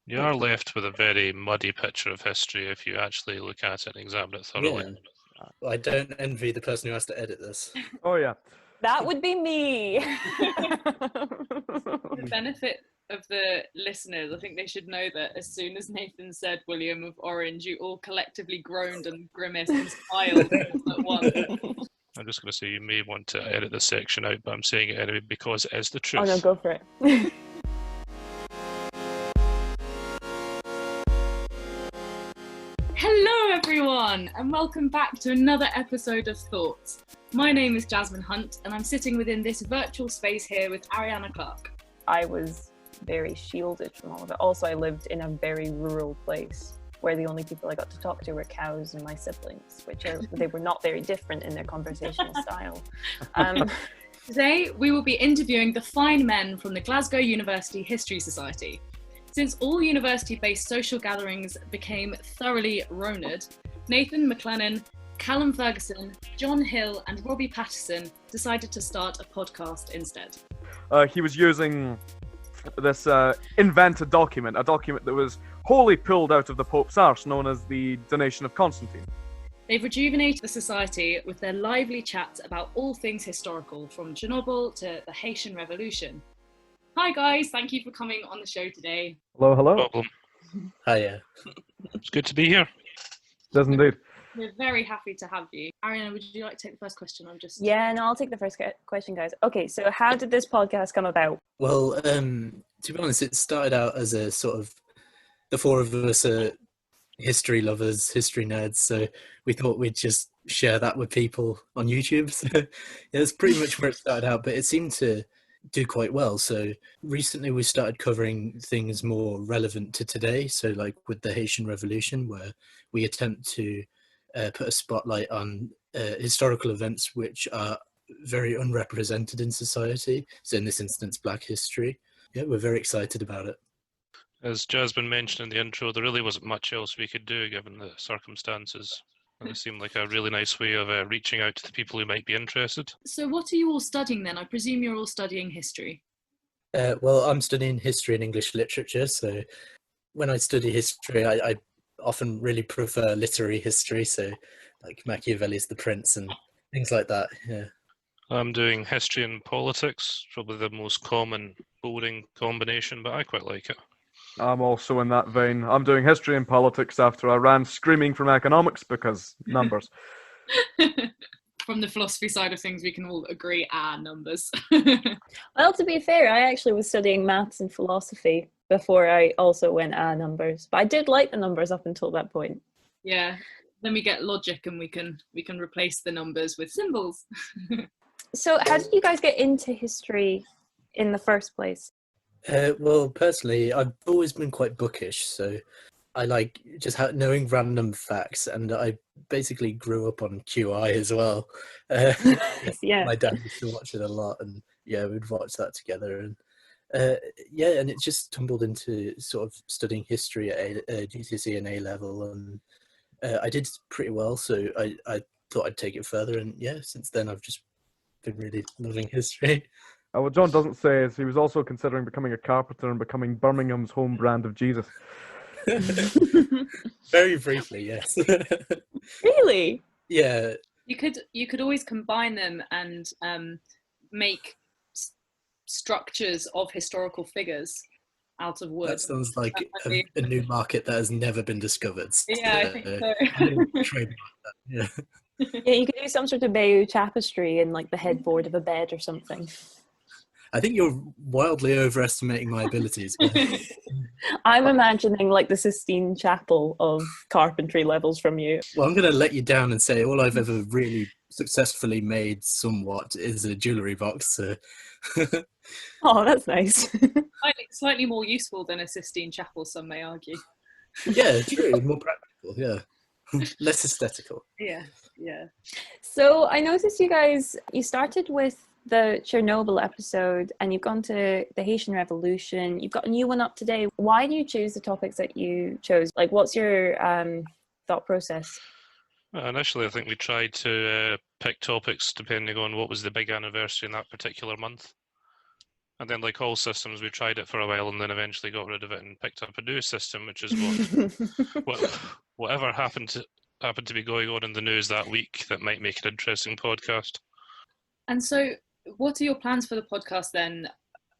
You are left with a very muddy picture of history if you actually look at it and examine it thoroughly. Yeah. I don't envy the person who has to edit this. Oh, yeah. That would be me. For the benefit of the listeners, I think they should know that as soon as Nathan said William of Orange, you all collectively groaned and grimaced and smiled at once. I'm just going to say you may want to edit this section out, but I'm saying it anyway because it is the truth. Oh no, go for it. Hello everyone, and welcome back to another episode of Thoughts. My name is Jasmine Hunt, and I'm sitting within this virtual space here with Arianna Clark. I was very shielded from all of it. Also, I lived in a very rural place where the only people I got to talk to were cows and my siblings, they were not very different in their conversational style. Today, we will be interviewing the fine men from the Glasgow University History Society. Since all university-based social gatherings became thoroughly Roned, Nathan McLennan, Callum Ferguson, John Hill and Robbie Patterson decided to start a podcast instead. He was using this invented document, a document that was wholly pulled out of the Pope's arse, known as the Donation of Constantine. They've rejuvenated the society with their lively chats about all things historical, from Chernobyl to the Haitian Revolution. Hi guys, thank you for coming on the show today. Hello, hello. No problem. Hiya. It's good to be here. Does indeed. We're very happy to have you. Arianna, would you like to take the first question? Yeah, no, I'll take the first question, guys. Okay, so how did this podcast come about? Well, to be honest, it started out as a sort of, the four of us are history lovers, history nerds, so we thought we'd just share that with people on YouTube. So yeah, that's pretty much where it started out, but it seemed to do quite well. So recently we started covering things more relevant to today, so like with the Haitian Revolution, where we attempt to put a spotlight on historical events which are very unrepresented in society, so in this instance Black history. Yeah, we're very excited about it. As Jasmine mentioned in the intro, there really wasn't much else we could do given the circumstances. And it seemed like a really nice way of reaching out to the people who might be interested. So what are you all studying then? I presume you're all studying history. Well, I'm studying history and English literature, so when I study history, I often really prefer literary history, so like Machiavelli's The Prince and things like that. Yeah. I'm doing history and politics, probably the most common, boring combination, but I quite like it. I'm also in that vein. I'm doing history and politics after I ran screaming from economics because numbers. From the philosophy side of things, we can all agree, numbers. Well, to be fair, I actually was studying maths and philosophy before I also went numbers. But I did like the numbers up until that point. Yeah, then we get logic and we can replace the numbers with symbols. So how did you guys get into history in the first place? Well, personally, I've always been quite bookish, so I like just knowing random facts, and I basically grew up on QI as well. Yeah. My dad used to watch it a lot, and yeah, we'd watch that together. And yeah, and it just tumbled into sort of studying history at GCSE and A-level, and I did pretty well, so I thought I'd take it further, and yeah, since then I've just been really loving history. What John doesn't say is he was also considering becoming a carpenter and becoming Birmingham's home brand of Jesus. Very briefly, yes. Really? Yeah. You could always combine them and make structures of historical figures out of wood. That sounds like a new market that has never been discovered. Yeah, I think so. Trademark that. Yeah. Yeah, you could do some sort of Bayeux tapestry in like the headboard of a bed or something. I think you're wildly overestimating my abilities. I'm imagining like the Sistine Chapel of carpentry levels from you. Well, I'm going to let you down and say all I've ever really successfully made somewhat is a jewellery box. Oh, that's nice. Slightly more useful than a Sistine Chapel, some may argue. Yeah, true. More practical, yeah. Less aesthetical. Yeah. So I noticed you started with the Chernobyl episode and you've gone to the Haitian Revolution. You've got a new one up today. Why do you choose the topics that you chose? Like, what's your thought process? Initially, I think we tried to pick topics depending on what was the big anniversary in that particular month. And then, like all systems, we tried it for a while and then eventually got rid of it and picked up a new system, which is whatever happened to be going on in the news that week that might make an interesting podcast. And so, what are your plans for the podcast then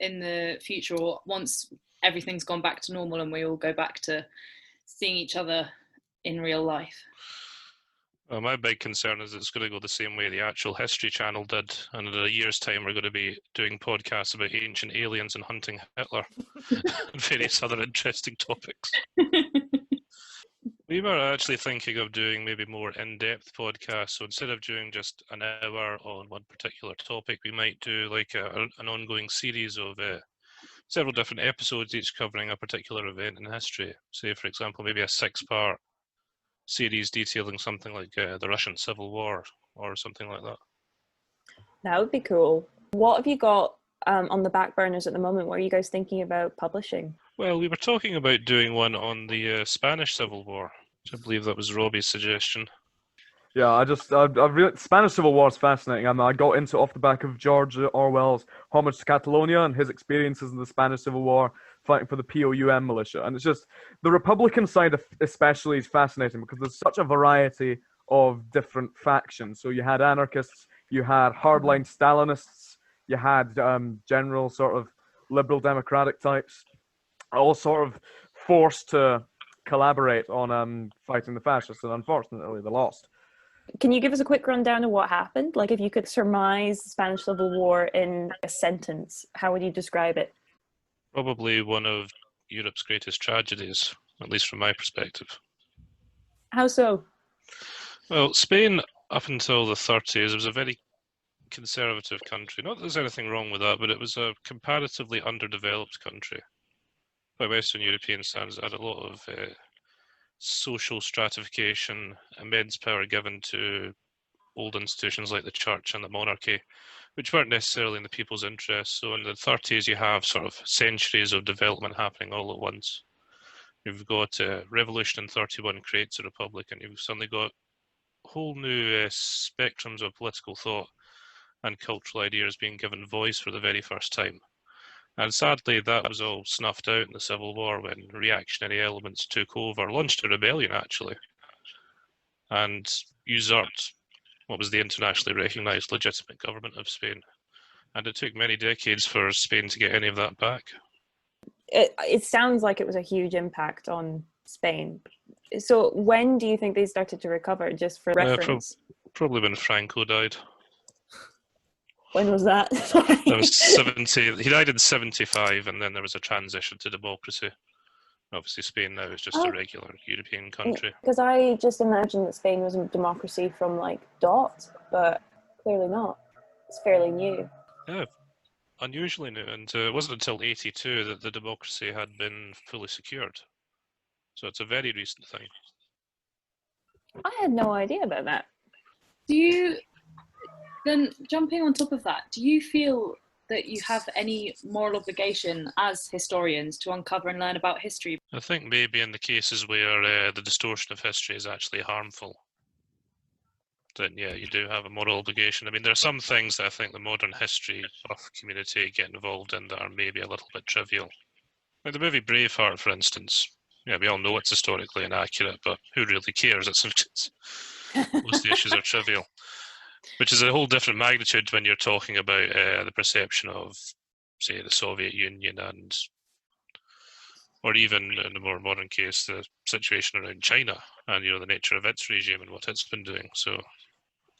in the future, or once everything's gone back to normal and we all go back to seeing each other in real life? Well, my big concern is it's going to go the same way the actual History Channel did, and in a year's time we're going to be doing podcasts about ancient aliens and hunting Hitler and various other interesting topics. We were actually thinking of doing maybe more in-depth podcasts, so instead of doing just an hour on one particular topic, we might do like an ongoing series of several different episodes, each covering a particular event in history. Say, for example, maybe a 6-part series detailing something like the Russian Civil War or something like that. That would be cool. What have you got on the back burners at the moment? What are you guys thinking about publishing? Well, we were talking about doing one on the Spanish Civil War, which I believe that was Robbie's suggestion. Yeah, I really, Spanish Civil War is fascinating. I got into it off the back of George Orwell's Homage to Catalonia and his experiences in the Spanish Civil War fighting for the POUM militia. And it's just, the Republican side especially is fascinating because there's such a variety of different factions. So you had anarchists, you had hardline Stalinists, you had general sort of liberal democratic types, all sort of forced to collaborate on fighting the fascists, and unfortunately they lost. Can you give us a quick rundown of what happened? Like, if you could surmise the Spanish Civil War in a sentence, how would you describe it? Probably one of Europe's greatest tragedies, at least from my perspective. How so? Well, Spain, up until the 30s, was a very conservative country. Not that there's anything wrong with that, but it was a comparatively underdeveloped country. By Western European standards, it had a lot of social stratification, immense power given to old institutions like the church and the monarchy, which weren't necessarily in the people's interests. So in the 30s, you have sort of centuries of development happening all at once. You've got revolution in 31 creates a republic, and you've suddenly got whole new spectrums of political thought and cultural ideas being given voice for the very first time. And sadly, that was all snuffed out in the Civil War when reactionary elements took over, launched a rebellion actually, and usurped what was the internationally recognised legitimate government of Spain. And it took many decades for Spain to get any of that back. It sounds like it was a huge impact on Spain. So when do you think they started to recover, just for reference? Probably when Franco died. When was that? That was 70. He died in 75, and then there was a transition to democracy. Obviously, Spain now is just a regular European country. Because I just imagined that Spain was a democracy from like dot, but clearly not. It's fairly new. Yeah, unusually new, and it wasn't until 82 that the democracy had been fully secured. So it's a very recent thing. I had no idea about that. Do you, then jumping on top of that, do you feel that you have any moral obligation as historians to uncover and learn about history? I think maybe in the cases where the distortion of history is actually harmful, then yeah, you do have a moral obligation. I mean, there are some things that I think the modern history buff community get involved in that are maybe a little bit trivial. Like the movie Braveheart, for instance. Yeah, we all know it's historically inaccurate, but who really cares? Most of the issues are trivial. Which is a whole different magnitude when you're talking about the perception of, say, the Soviet Union or even in a more modern case, the situation around China and, the nature of its regime and what it's been doing. So,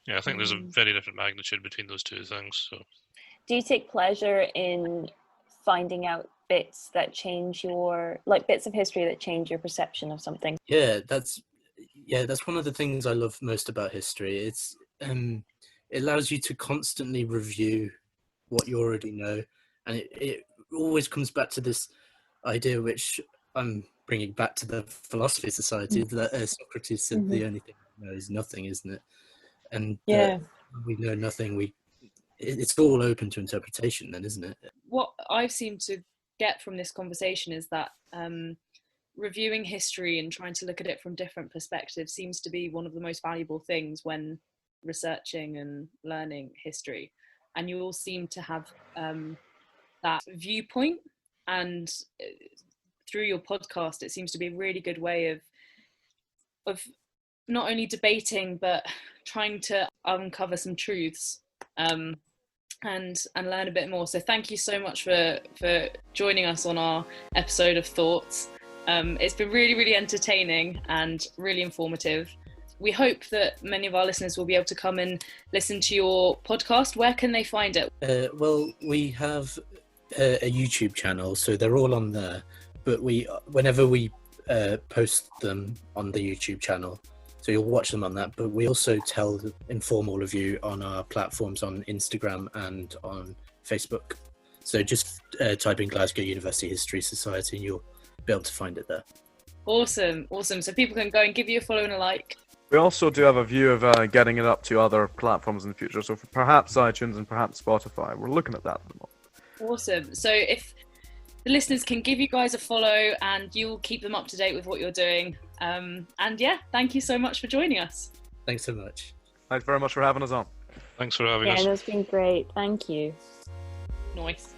yeah, I think there's a very different magnitude between those two things. So, do you take pleasure in finding out bits that change bits of history that change your perception of something? Yeah, that's one of the things I love most about history. It's it allows you to constantly review what you already know, and it always comes back to this idea, which I'm bringing back to the Philosophy Society, that Socrates said the only thing we know is nothing, isn't it? And we know nothing. It's all open to interpretation, then, isn't it? What I've seemed to get from this conversation is that reviewing history and trying to look at it from different perspectives seems to be one of the most valuable things when researching and learning history. And you all seem to have that viewpoint, and through your podcast it seems to be a really good way of not only debating but trying to uncover some truths and learn a bit more. So thank you so much for joining us on our episode of Thoughts. It's been really, really entertaining and really informative. We hope that many of our listeners will be able to come and listen to your podcast. Where can they find it? Well, we have a YouTube channel, so they're all on there. But whenever we post them on the YouTube channel, so you'll watch them on that. But we also inform all of you on our platforms on Instagram and on Facebook. So just type in Glasgow University History Society and you'll be able to find it there. Awesome. So people can go and give you a follow and a like. We also do have a view of getting it up to other platforms in the future, so for perhaps iTunes and perhaps Spotify. We're looking at that at the moment. Awesome. So if the listeners can give you guys a follow and you'll keep them up to date with what you're doing. And yeah, thank you so much for joining us. Thanks so much. Thanks very much for having us on. Thanks for having us. Yeah, that's been great. Thank you. Nice.